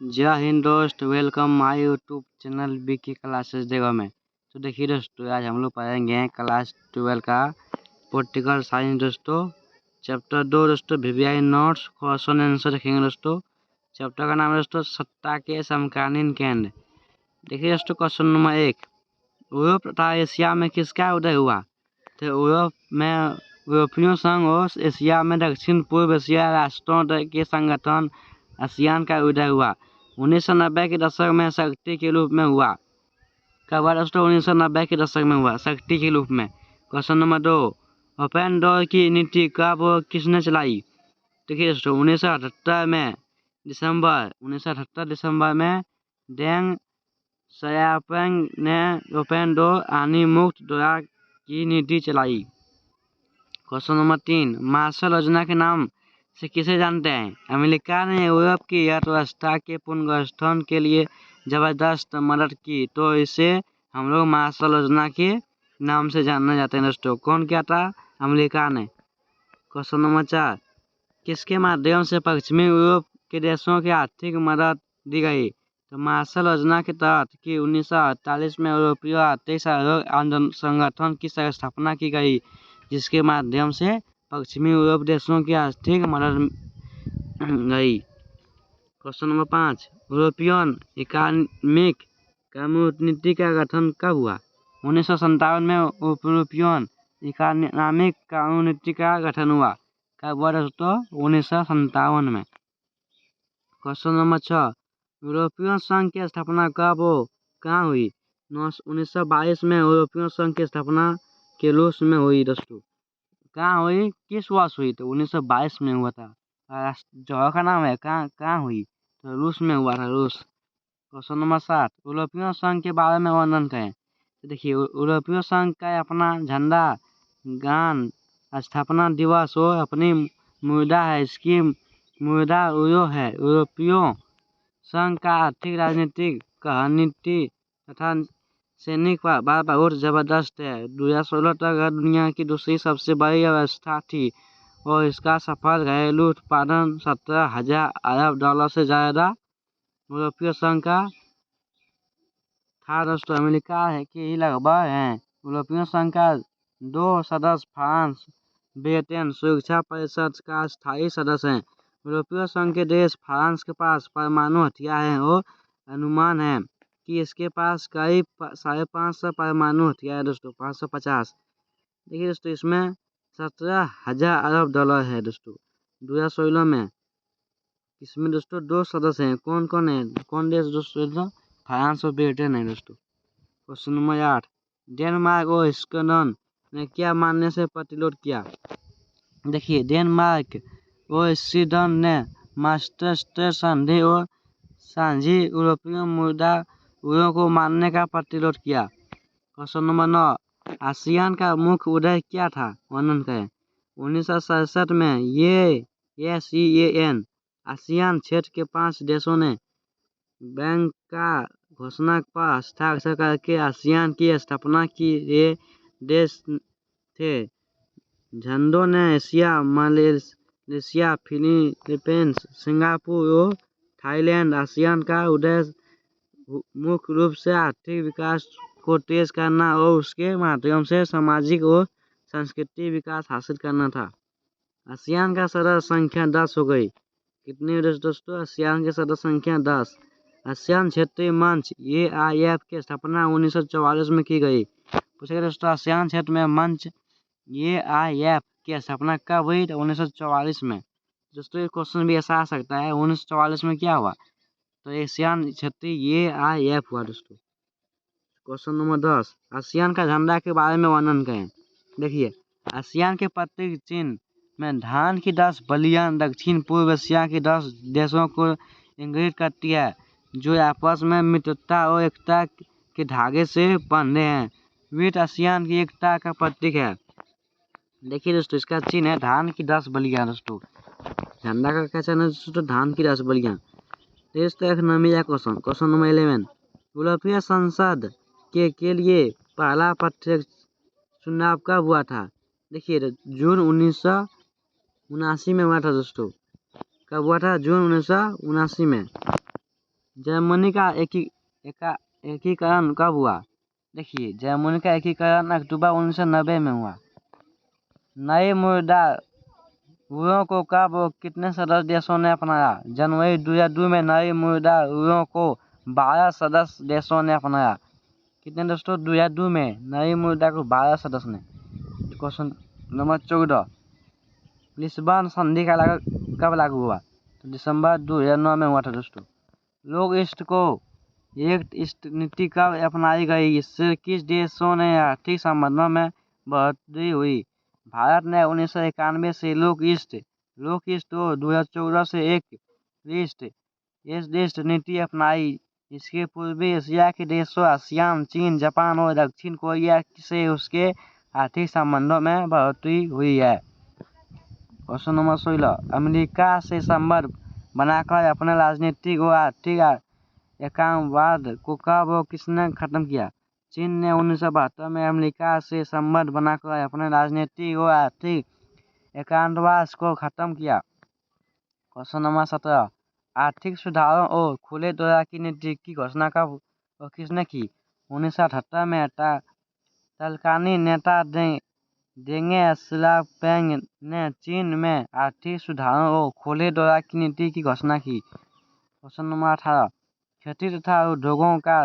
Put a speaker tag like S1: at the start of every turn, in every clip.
S1: जय हिंद दोस्त, welcome my YouTube channel B K classes देखो में। तो देखिए दोस्तों, आज हम लोग पढ़ेंगे क्लास 12 का पॉलिटिकल साइंस दोस्तों, चैप्टर 2 दोस्तों, वीवीआई नोट्स क्वेश्चन आंसर देखेंगे दोस्तों। चैप्टर का नाम है दोस्तों सत्ता के समकालीन केंद्र। देखिए दोस्तों, क्वेश्चन नंबर 1, यूरोप तथा एशिया में किसका उदय हुआ? तो यूरोप में यूरोपीय संघ और एशिया में दक्षिण पूर्व एशिया राष्ट्रों के संगठन आसियान का उदय हुआ 1990 के दशक में शक्ति के रूप में हुआ। कब हुआ दोस्तों? 1990 के दशक में हुआ शक्ति के रूप में। क्वेश्चन नंबर 2, ओपन डोर की नीति कब और किसने चलाई? देखिए दोस्तों, 1978 दिसंबर में डेंग शाओपिंग ने ओपन डोर यानी मुक्त द्वार की नीति चलाई। क्वेश्चन नंबर 3, मार्शल योजना के नाम से किसे जानते हैं? अमेरिका ने यूरोप की अर्थव्यवस्था के पुनर्गठन के लिए जबरदस्त मदद की, तो इसे हम लोग मार्शल योजना के नाम से जानना जाते हैं दोस्तों। कौन किया था? अमेरिका ने। क्वेश्चन नंबर 4, किसके माध्यम से पश्चिमी यूरोप के देशों की आर्थिक मदद दी गई? तो मार्शल योजना के तहत कि 1948 में यूरोपीय आर्थिक सहयोग संगठन की स्थापना की गई, जिसके माध्यम से पश्चिमी यूरोप देशों की आर्थिक मदद गई। Question number 5, European economic community का गठन कब हुआ? 1957 में यूरोपियन इकोनॉमिक कम्युनिटी का गठन हुआ। कब हुआ दोस्तों? 1957 में। क्वेश्चन नंबर 6, यूरोपीय संघ की स्थापना कब और कहाँ हुई? 1922 में यूरोपीय संघ की स्थापना के रूस में हुई दोस्तों। कहाँ हुई? किस वर्ष हुई? तो 1922 में हुआ था। जगह का नाम है कहाँ हुई? तो रूस में हुआ था, रूस। क्वेश्चन नंबर 7, यूरोपीय संघ के बारे में वर्णन करें। तो देखिए, यूरोपीय संघ का अपना झंडा, गान, स्थापना दिवस और अपनी मुद्रा है। इसकी मुद्रा यूरो है। यूरोपीय संघ का आर्थिक, राजनीतिक, नीति तथा सैनिक बात बहुत जबरदस्त है। 2016 तक दुनिया की दूसरी सबसे बड़ी अर्थव्यवस्था थी और इसका सफल घरेलू उत्पादन 17,000 अरब डॉलर से ज्यादा यूरोपीय संघ का था दोस्तों। अमेरिका है कि लगभग है। यूरोपीय संघ का 2 सदस्य फ्रांस, ब्रिटेन सुरक्षा परिषद का स्थायी सदस्य है। यूरोपीय संघ के देश फ्रांस के पास परमाणु हथियार है और अनुमान है कि इसके पास करीब 550 परमाणु हथियार है दोस्तों, 550। देखिए दोस्तों, इसमें 17,000 अरब डॉलर है दोस्तों 2016 में। इसमें दोस्तों 2 सदस्य हैं। कौन कौन है? कौन देश दोस्तों? फ्रांस और ब्रिटेन है दोस्तों। क्वेश्चन नंबर 8, डेनमार्क और स्वीडन ने क्या मानने से प्रतिरोध किया? देखिए, डेनमार्क और स्वीडन ने मास्ट्रिक्ट संधि और सांझी यूरोपीय मुद्रा यूरो को मानने का प्रतिरोध किया। क्वेश्चन नंबर 9, आसियान का मुख्य उदय क्या था? वर्णन करें। 1967 में ये ASEAN आसियान क्षेत्र के 5 देशों ने बैंक का घोषणा पर हस्ताक्षर करके आसियान की स्थापना की। ये देश थे झंडों ने एशिया, मलेशिया, फिलीपींस, सिंगापुर और थाईलैंड। आसियान का उद्देश्य मुख्य रूप से आर्थिक विकास को तेज करना और उसके माध्यम से सामाजिक और सांस्कृतिक विकास हासिल करना था। आसियान का सदस्य संख्या 10 हो गई। कितनी दोस्तों? आसियान की सदस्य संख्या 10। आसियान क्षेत्रीय मंच AIF की स्थापना 1944 में की गई। पूछेगा दोस्तों, आसियान क्षेत्र में मंच AIF की स्थापना कब हुई? तो 1944 में। दोस्तों, ये क्वेश्चन भी ऐसा आ सकता है, 1944 में क्या हुआ? तो एशियान क्षेत्रीय AIF हुआ दोस्तों। क्वेश्चन नंबर 10, आसियान का झंडा के बारे में वर्णन करें। देखिए, आसियान के प्रतीक चिन्ह में धान की 10 बलियां दक्षिण पूर्व एशिया के 10 देशों को इंगित करती है, जो आपस में मित्रता और एकता के धागे से बंधे हैं। वीट आसियान की एकता का प्रतीक है। देखिए दोस्तों, इसका चिन्ह है धान की 10 बलियां दोस्तों। झंडा का क्या चिन्ह है दोस्तों? धान की 10 बलियां। दोस्तों, एक नंबर क्वेश्चन, क्वेश्चन नंबर 11, यूरोपीय संसद के लिए पहला प्रत्यक्ष चुनाव कब हुआ था? देखिए, जून 1979 में हुआ था दोस्तों। कब हुआ था? जून 1979 में। जर्मनी का एकीकरण कब हुआ? देखिए, जर्मनी का एकीकरण अक्टूबर 1990 में हुआ। नए मुद्रा यूरो को कब और कितने सदस्य देशों ने अपनाया? जनवरी 2002 में नए मुद्रा यूरो को 12 सदस्य देशों ने अपनाया। कितने दोस्तों? 2002 में नई मुद्रा को 12 सदस्य ने। क्वेश्चन नंबर 14, लिस्बन संधि का कब लागू हुआ? तो दिसंबर 2009 में हुआ था दोस्तों। लोग ईस्ट को एक ईस्ट नीति कब अपनाई गई? इससे किस देशों ने आर्थिक संबंधों में बढ़ोतरी हुई? भारत ने 1991 से लोक ईस्ट और 2014 से एक ईस्ट नीति अपनाई। इसके पूर्वी एशिया के देशों आसियान, चीन, जापान और दक्षिण कोरिया से उसके आर्थिक संबंधों में बढ़ोतरी हुई है। क्वेश्चन नंबर 16, अमेरिका से संबंध बनाकर अपने राजनीतिक और आर्थिक एकांतवाद को कब और किसने खत्म किया? चीन ने 1972 में अमेरिका से संबंध बनाकर अपने राजनीतिक और आर्थिक एकांतवाद को खत्म किया। क्वेश्चन नंबर 17, आर्थिक सुधारों और खुले दौरा की नीति की घोषणा कब और किसने की? 1978 में तत्कालीन नेता देंगे एक्साओपिंग ने चीन में आर्थिक सुधारों और खुले दौरा की नीति की घोषणा की। क्वेश्चन नंबर 18, खेती तथा उद्योगों का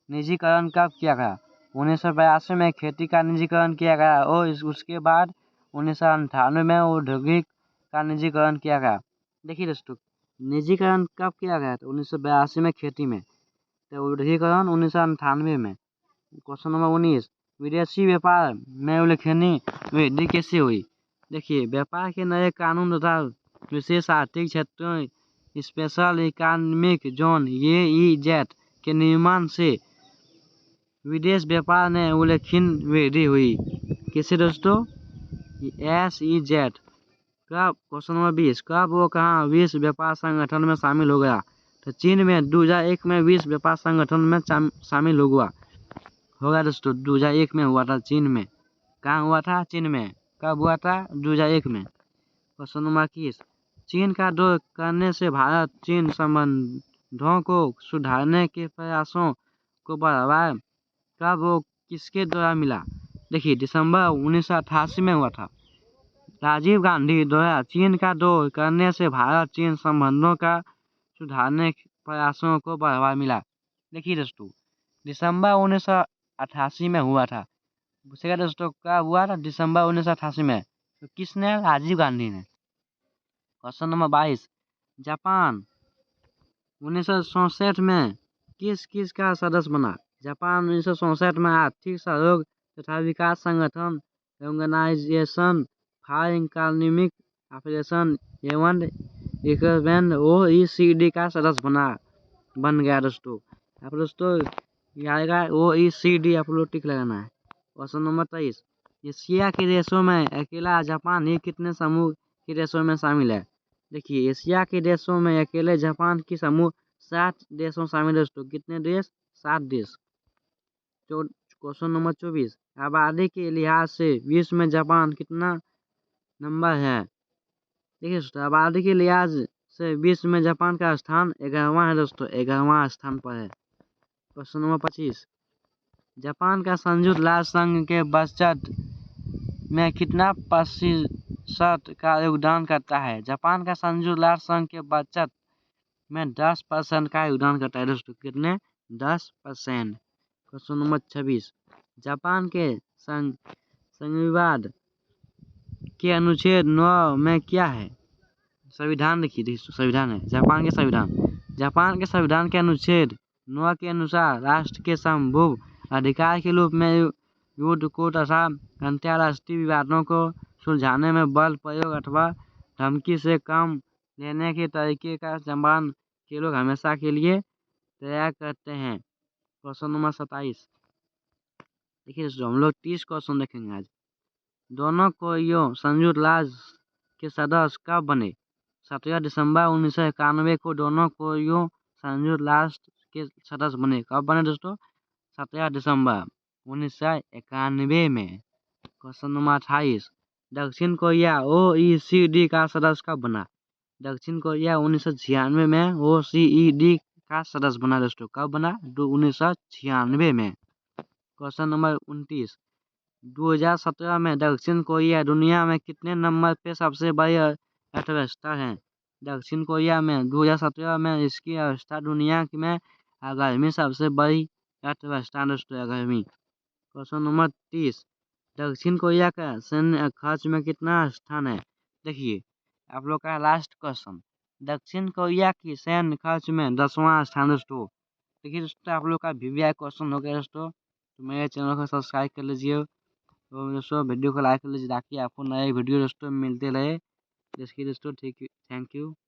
S1: निजीकरण कब किया गया? 1982 में खेती का निजीकरण किया गया और उसके बाद 1998 में औद्योगिक का निजीकरण किया गया। देखिए दोस्तों, निजीकरण कब किया गया? तो 1982 में खेती में, तो औद्योगिकरण 1998 में। क्वेश्चन नंबर 19, विदेशी व्यापार में उल्लेखनीय वृद्धि कैसे हुई? देखिए, व्यापार के नए कानून तथा विशेष आर्थिक क्षेत्रों स्पेशल इकोनॉमिक जोन EEZ के निर्माण से विदेश व्यापार में उल्लेखनीय वृद्धि हुई। किसे दोस्तों? SEZ। कब? क्वेश्चन नंबर 20, कब वो कहाँ विश्व व्यापार संगठन में शामिल हो गया? तो चीन में 2001 में विश्व व्यापार संगठन में शामिल होगा दोस्तों। 2001 में हुआ था चीन में। कहाँ हुआ था? चीन में। कब हुआ था? 2001 में। क्वेश्चन नंबर 21, चीन का दौर करने से भारत चीन संबंधों को सुधारने के प्रयासों को बढ़ावा कब वो किसके द्वारा मिला? देखिए, दिसंबर 1988 में हुआ था। राजीव गांधी द्वारा चीन का दौर करने से भारत चीन संबंधों का सुधारने के प्रयासों को बढ़ावा मिला। देखिए दोस्तों, दिसंबर 1988 में हुआ था। पूछेगा दोस्तों कब हुआ था? दिसंबर 1988 में। तो किसने? राजीव गांधी ने। क्वेश्चन नंबर 22, जापान 1967 में किस का सदस्य बना? जापान 1967 में आर्थिक सहयोग तथा विकास संगठन ऑर्गेनाइजेशन फॉर इकोनॉमिक ऑपरेशन एवं डेवलपमेंट OECD का सदस्य बन गया दोस्तों। आप दोस्तों आएगा OECD, आप लोग टिक लगाना है। क्वेश्चन नंबर 23, एशिया के देशों में अकेला जापान ही कितने समूह के देशों में शामिल है? देखिए, एशिया के देशों में अकेले जापान की समूह 7 देशों शामिल है दोस्तों। कितने देश? 7 देश। क्वेश्चन नंबर 24, आबादी के लिहाज से विश्व में जापान कितना नंबर है? देखिए दोस्तों, आबादी के लिहाज से विश्व में जापान का स्थान 11वां है दोस्तों। 11वां स्थान पर है। क्वेश्चन नंबर 25, जापान का संयुक्त राष्ट्र संघ के बजट में कितना प्रतिशत का योगदान करता है? जापान का संयुक्त राष्ट्र संघ के बजट में 10% का योगदान करता है दोस्तों। कितने? 10%। क्वेश्चन नंबर 26, जापान के संविधान के अनुच्छेद 9 में क्या है? संविधान देखिए, संविधान है जापान के संविधान। जापान के संविधान के अनुच्छेद 9 के अनुसार राष्ट्र के संभव अधिकार के रूप में युद्ध को तथा अंतर्राष्ट्रीय विवादों को सुलझाने में बल प्रयोग अथवा धमकी से काम लेने के तरीके का जापान के लोग हमेशा के लिए तैयार करते हैं। क्वेश्चन नंबर 27, देखिए दोस्तों, हम लोग 30 क्वेश्चन देखेंगे आज। दोनों कोरिया संयुक्त राष्ट्र के सदस्य कब बने? 17 दिसंबर 1991 को दोनों कोरिया संयुक्त राष्ट्र के सदस्य बने। कब बने दोस्तों? 17 दिसंबर 1991 में। क्वेश्चन नंबर 28, दक्षिण कोरिया OECD का सदस्य कब बना? दक्षिण कोरिया 1996 में OECD का सदस्य बना दोस्तों। कब बना? 1996 में। क्वेश्चन नंबर 29, 2017 में दक्षिण कोरिया दुनिया में कितने नंबर पे सबसे बड़ी अर्थव्यवस्था है? दक्षिण कोरिया में 2017 में इसकी अवस्था दुनिया में 11वीं सबसे बड़ी अर्थव्यवस्था दोस्तों, 11वीं। क्वेश्चन नंबर 30, दक्षिण कोरिया का सैन्य खर्च में कितना स्थान है? देखिए आप लोग का लास्ट क्वेश्चन, दक्षिण कोरिया की सैन्य खर्च में 10वां स्थान दोस्तों। देखिए दोस्तों आप लोग का वीवीआई क्वेश्चन हो गया दोस्तों। तो मेरे चैनल को सब्सक्राइब कर लीजिए तो दोस्तों वीडियो को लाइक कर लीजिए ताकि आपको नए वीडियो दोस्तों मिलते रहे। जिसकी दोस्तों थैंक यू।